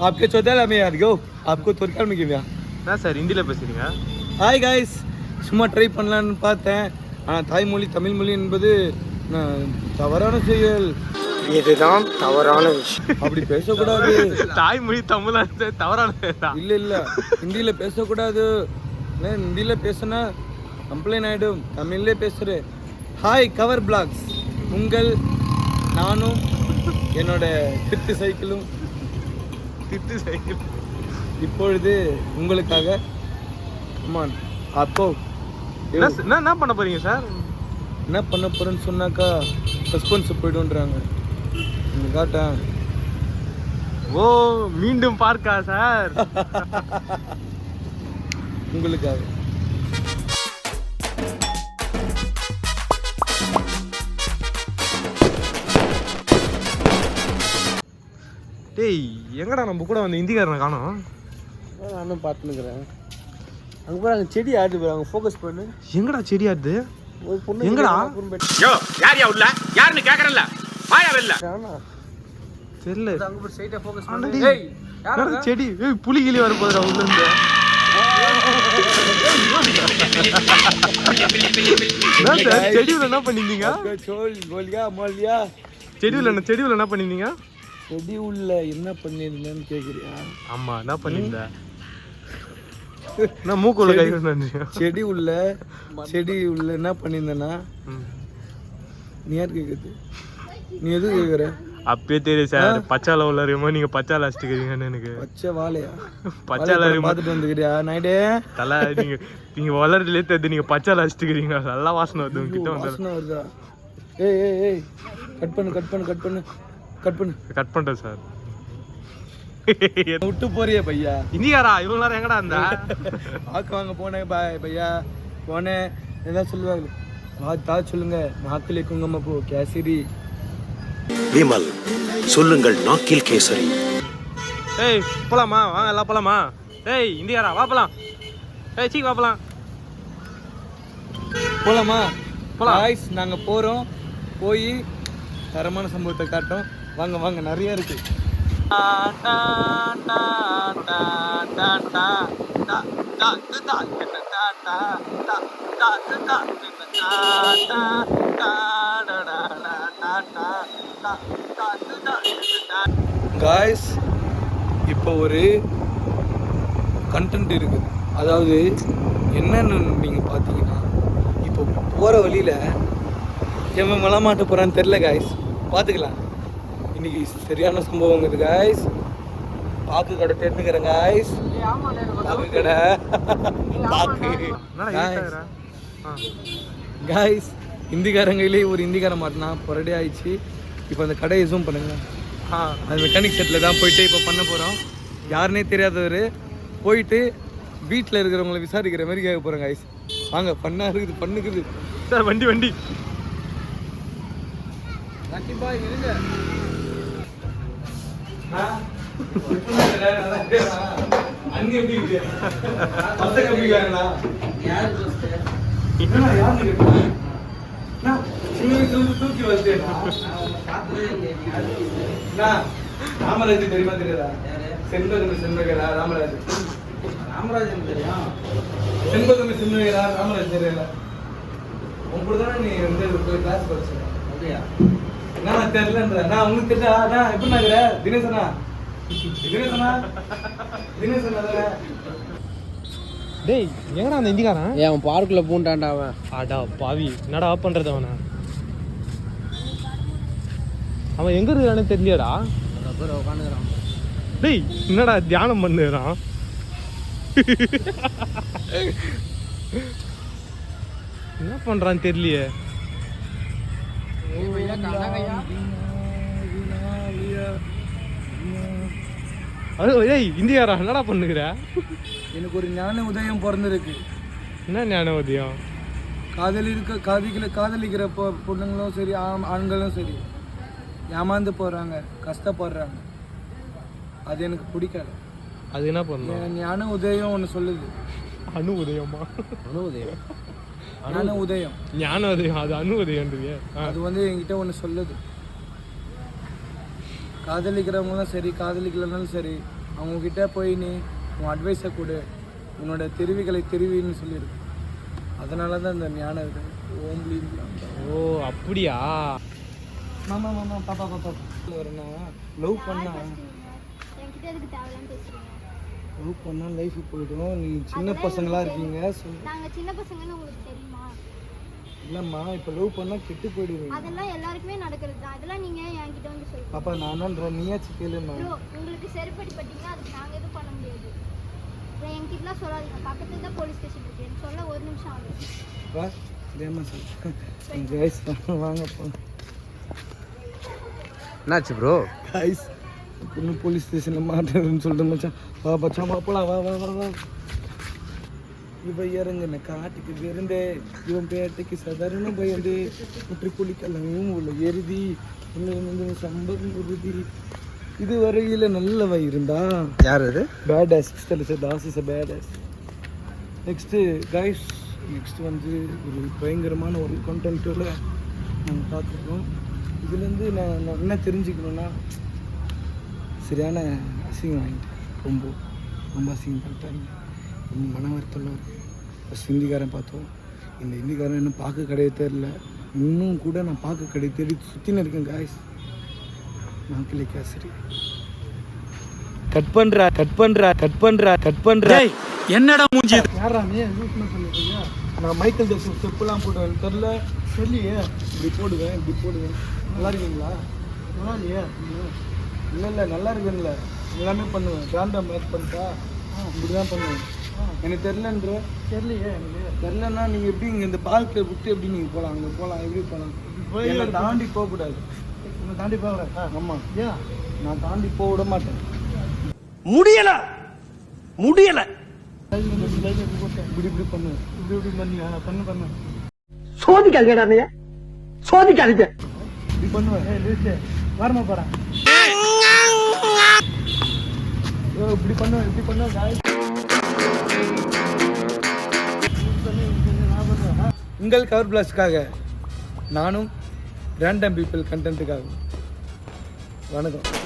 आपके चौदह में यार गो आपको तुर्कन में क्या என்ன சார் ஹிந்தியில் பேசுறீங்க? ஹாய் காய்ஸ், சும்மா ட்ரை பண்ணலான்னு பார்த்தேன். ஆனால் தாய்மொழி தமிழ் மொழி என்பது தவறான செயல். இதுதான் தவறான விஷயம். அப்படி பேசக்கூடாது. தாய்மொழி தமிழா தவறான இல்லை இல்லை, ஹிந்தியில் பேசக்கூடாது. ஹிந்தியில் பேசினா கம்ப்ளைண்ட் ஆகிடும். தமிழ்லே பேசுகிறேன். ஹாய் கவர் பிளாக்ஸ், உங்கள் நானும் என்னோட திட்டு சைக்கிளும் இப்பொழுது உங்களுக்காக. அம்மான் அப்போ என்ன பண்ண போறீங்க சார்? என்ன பண்ண போறேன்னு சொன்னாக்கா சஸ்பென்ஸ் போய்டுன்றாங்க. காட்டேன். ஓ, மீண்டும் பார்க்கா சார்? உங்களுக்காக. டேய், எங்கடா நம்ம கூட வந்து ஹிந்திக்காரனை காணோம்? நானும் பார்த்துன்னுக்குறேன். அங்கே போய் அங்கே செடி ஆடுது போய் அங்கே ஃபோக்கஸ் பண்ணு. எங்கடா செடி ஆடுது? ஒரு பொண்ணு எங்கடா? யோ, யார் உள்ள? யாருன்னு கேக்குறல்ல? வாயா வெளில. தெரியல. அங்கே போய் ஸ்ட்ரைட்டா ஃபோக்கஸ் பண்ணு. டேய், ஏய், யாரடா செடி? ஏய், புலி கிளி வர போகுதுடா உள்ள இருந்து. செடியூல என்ன பண்ணிருந்தீங்க? சோல் கோலியா மோலியா. செடியூல என்ன பண்ணிருந்தீங்க? செடி உள்ள என்ன பண்ணிருந்தேன்னு கேக்குறியா? ஆமா, என்ன பண்ணிருந்த? நான் மூக்குள்ள கை கொண்டு செடி உள்ள என்ன பண்ணிருந்தேன்னா, நீ யார் கேக்குது? நீ எது கேக்குற? அப்பயே தெரியும் சார், பச்சால உள்ளாரியமோ நீங்க பச்சால அடிச்சுக்கிறீங்கன்னு. எனக்கு பச்சை வாழையா? பச்சால பார்த்துட்டு வந்துக்கிறியா நாய்டே? தலை, நீங்க வளர்றதுலே தெரிஞ்சு நீங்க பச்சால அடிச்சுக்கிறீங்க. நல்லா வாசனை வருது உங்ககிட்ட வந்து. வாசனை வருதா? ஏய் ஏய் ஏய், கட் பண்ணு. கட் பண்றேன் சார். விட்டு போறியே பையா. இந்தியாரா இவ்வளவு நேரம் எங்கடா இருந்தா? வாக்கு வாங்க போனேன் பையா. போனேன். என்ன சொல்லுவாங்க? வாத்தா சொல்லுங்க, நாக்கிலே குங்குமப்பூ கேசரி. விமல் சொல்லுங்கள், நாக்கில் கேசரி. ஏய், போலாமா? வாங்க எல்லாம் போலாமா? ஏய் இந்தியாரா, வா போலாம். ஏய் சீ, வா போலாம். போலாமா? போலாம். காய்ஸ், நாங்க போறோம். போய் தரமான சம்பவத்தை காட்டும். வாங்க நிறைய இருக்கு. காய்ஸ், இப்போ ஒரு கண்டென்ட் இருக்குது. அதாவது என்னன்னு நீங்க பார்த்தீங்கன்னா, இப்போ போற வழியில எவன் மலமாட்ட போறான்னு தெரியல காய்ஸ். பார்த்துக்கலாம். இன்னைக்கு சரியான சம்பவம் இது காய்ஸ். பாக்கு கடை தெரிஞ்சுக்கிறேன் காய்ஸ். பாக்கு கடை காய்ஸ். இந்திக்காரங்களே ஒரு இந்திக்கார மாட்டினா பொரடே ஆயிடுச்சு. இப்போ அந்த கடையை ஜூம் பண்ணுங்க. அந்த மெக்கானிக் செட்டில் தான் போயிட்டு இப்போ பண்ண போகிறோம். யாருன்னே தெரியாதவர் போயிட்டு வீட்டில் இருக்கிறவங்களை விசாரிக்கிற மாதிரி கேட்க போகிறோம் காய்ஸ். வாங்க, பண்ணா இருக்குது, பண்ணுக்குது சார். வண்டி இருங்க. தூக்கி வந்தேன். ராமராஜ் தெரியுமா தெரியாதா? செண்பகரா ராமராஜ். ராமராஜன் தெரியும். செண்பகரா ராமராஜ் தெரியல. உங்களுக்கு தானே நீ வந்து கிளாஸ் படிச்ச அப்படியா? நான் தெரியலன்ற. நான் உங்களுக்கு தெரியல. நான் எப்படி நாங்கிற தினேசனா டேய், எங்கடா அந்த இந்திக்காரன்? அவன் பார்க்குள்ள பூண்டாண்டா அவன். ஆடா பாவி, என்னடா பண்றது அவனை? அவன் எங்க இருக்கானு தெரியலடா. உட்காந்துக்கிறான். டேய், என்னடா தியானம் பண்ணுறான்? என்ன பண்றான்னு தெரியலையே. ஏய் இந்தியாரா, என்னடா பண்ணுகிற? எனக்கு ஒரு ஞான உதயம் பிறந்திருக்கு. என்ன ஞான உதயம்? காதலிக்கிற பொண்ணுங்களும் சரி, ஆண்களும் சரி ஏமாந்து போறாங்க, கஷ்டப்படுறாங்க. அது எனக்கு பிடிக்கல. அது என்ன பண்ணும்? ஞான உதயம் ஒன்று சொல்லுது. அணு உதயமா? ஞான உதயம். ஞான உதயம், அது அணு உதயம்ன்றியே. அது வந்து என்கிட்ட ஒன்று சொல்லுது. காதலிக்கிறவங்களும் சரி, காதலிக்கலனாலும் சரி, அவங்கக்கிட்ட போய் நீ உன் அட்வைஸை கொடு, உன்னோட தெரிவுகளை தெரிவின்னு சொல்லிடு. அதனால தான் இந்த ஞானம் இது ஓம்லி. ஓ அப்படியா? மாமா மாமா பாப்பா பாப்பா வரேன்னா லவ் பண்ணா என்கிட்ட எதுக்கு தேவையில்லாம பேசுறீங்க? லவ் பண்ணா லைஃப் போயிடும். நீ சின்ன பசங்களா இருக்கீங்க. நாங்க சின்ன பசங்கன்னு உங்களுக்கு தெரியுமா? இல்லம்மா, இப்போ லவ் பண்ணா கெட்டு போயிடுவீங்க. அதெல்லாம் எல்லாருக்குமே நடக்கிறது தான். அதெல்லாம் நீங்க என்கிட்ட வந்து சொல்லுங்க. பாப்பா நானும் நீயாச்சும் கேளுமா. ப்ரோ, உங்களுக்கு செருப்படி பட்டீங்கன்னா அதுக்கு நாங்க எதுவும் பண்ண முடியாது. அப்புறம் என்கிட்டலாம் சொல்லாதீங்க. பக்கத்துல தான் போலீஸ் ஸ்டேஷன் இருக்கு. எனக்கு சொல்ல 1 நிமிஷம் ஆகும். வா தேமா சார் கைஸ் வாங்க போ. என்னாச்சு ப்ரோ? கைஸ் இன்னும் போலீஸ் ஸ்டேஷனில் மாட்டேன்னு சொல்லிட்டு மச்சான். வா மச்சான் வா போலாம், வா வா வா வா. இவ இறங்குன காட்டுக்கு விருந்தே, இவன் பேட்டைக்கு சாதாரண பயந்து முற்றி குளிக்கலாம் உள்ள எருதி இன்னும் சம்பவம் உறுதி. இது வரையில் நல்லவ இருந்தா யார் அது? Badass Das is a badass. Next guys, next வந்து ஒரு பயங்கரமான ஒரு கண்டென்ட்டில் நாங்கள் பார்த்துருக்கோம். இதுலேருந்து நான் என்ன தெரிஞ்சுக்கணுன்னா, சரியான அசிங்கம் வாங்கிட்டேன். ரொம்ப ரொம்ப அசிங்கம் பண்ணிட்டாங்க. ரொம்ப மன வருத்தம் இருக்குது. ஃபஸ்ட் ஹிந்திக்காரன் பார்த்தோம். இந்த ஹிந்திக்காரன் இன்னும் பார்க்க கடையை தெரில. இன்னும் கூட நான் பார்க்க கடையை தேடி சுற்றின்னு இருக்கேன் காய்ஸ். நாக்கிலே கேசரி கட் பண்ணுறா கட் பண்ணுறா கட் பண்ணுறா கட் பண்ணுறா. என்னடா மூஞ்சி? யாரா நீ யூஸ் பண்ண சொல்லிருக்கீங்க? நான் மைக்கேல் ஜாக்சன் ஸ்டெப்பெல்லாம் போடுவேன் தெரில. தெரியலையே. இப்படி போடுவேன் இப்படி போடுவேன். நல்லா இருக்கீங்களா? நல்லா இல்லையா? இல்லை இல்லை நல்லா இருக்குல்ல. எல்லாமே பண்ணுவேன். கிராண்டா மேட்ச் பண்ணிட்டா இப்படி தான் பண்ணுவேன். எனக்கு தெரிலன்ற தெரியலையே. எனக்கு தெரிலன்னா நீங்கள் எப்படி இங்கே இந்த பார்க்கை விட்டு எப்படி நீங்கள் போகலாம்? அங்கே போகலாம், எப்படி போகலாம்? என்னை தாண்டி போகக்கூடாது. என்னை தாண்டி போகக்கூடாது. ஆமாம். ஏன் நான் தாண்டி போக விட மாட்டேன். முடியல முடியல. இப்படி இப்படி பண்ணுவேன். இப்படி இப்படி பண்ணியா? பண்ணு சோதிக்காதீங்க சோதிக்காதீங்க. இப்படி பண்ணுவேன். வரமா போகிறேன். இப்படி பண்ணுவேன் இப்படி பண்ணுவேன். உங்கள் கவர் பிளாஸ்க்காக நானும் ரேண்டம் பீப்புள் கண்டென்ட்டுக்காக. வணக்கம்.